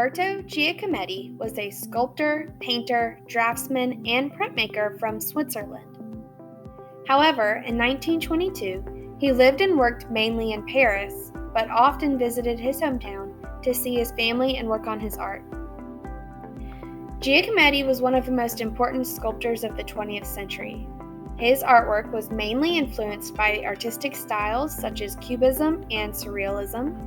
Alberto Giacometti was a sculptor, painter, draftsman, and printmaker from Switzerland. However, in 1922, he lived and worked mainly in Paris, but often visited his hometown to see his family and work on his art. Giacometti was one of the most important sculptors of the 20th century. His artwork was mainly influenced by artistic styles such as Cubism and Surrealism.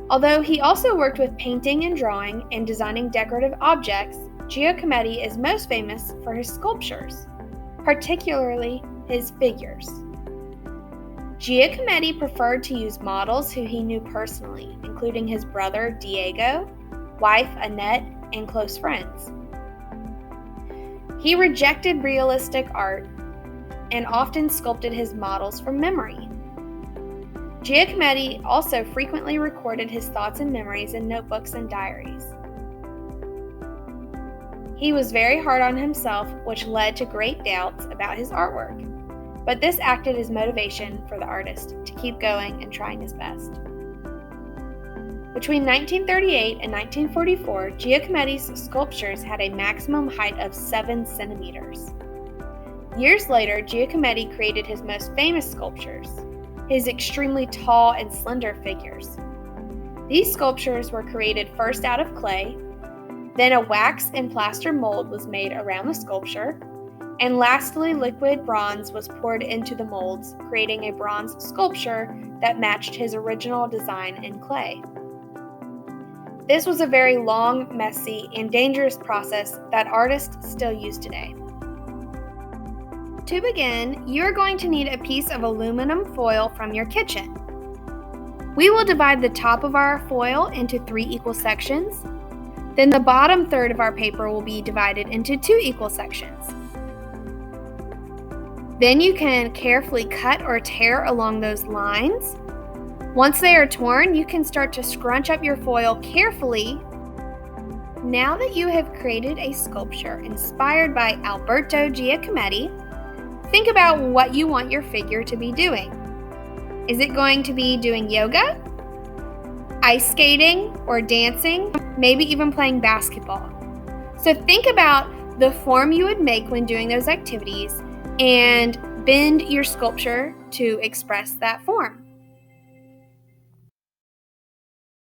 Although he also worked with painting and drawing and designing decorative objects, Giacometti is most famous for his sculptures, particularly his figures. Giacometti preferred to use models who he knew personally, including his brother Diego, wife Annette, and close friends. He rejected realistic art and often sculpted his models from memory. Giacometti also frequently recorded his thoughts and memories in notebooks and diaries. He was very hard on himself, which led to great doubts about his artwork, but this acted as motivation for the artist to keep going and trying his best. Between 1938 and 1944, Giacometti's sculptures had a maximum height of 7 centimeters. Years later, Giacometti created his most famous sculptures, his extremely tall and slender figures. These sculptures were created first out of clay, then a wax and plaster mold was made around the sculpture, and lastly liquid bronze was poured into the molds, creating a bronze sculpture that matched his original design in clay. This was a very long, messy, and dangerous process that artists still use today. To begin, you are going to need a piece of aluminum foil from your kitchen. We will divide the top of our foil into 3 equal sections. Then the bottom third of our paper will be divided into 2 equal sections. Then you can carefully cut or tear along those lines. Once they are torn, you can start to scrunch up your foil carefully. Now that you have created a sculpture inspired by Alberto Giacometti, think about what you want your figure to be doing. Is it going to be doing yoga, ice skating, or dancing, maybe even playing basketball? So think about the form you would make when doing those activities and bend your sculpture to express that form.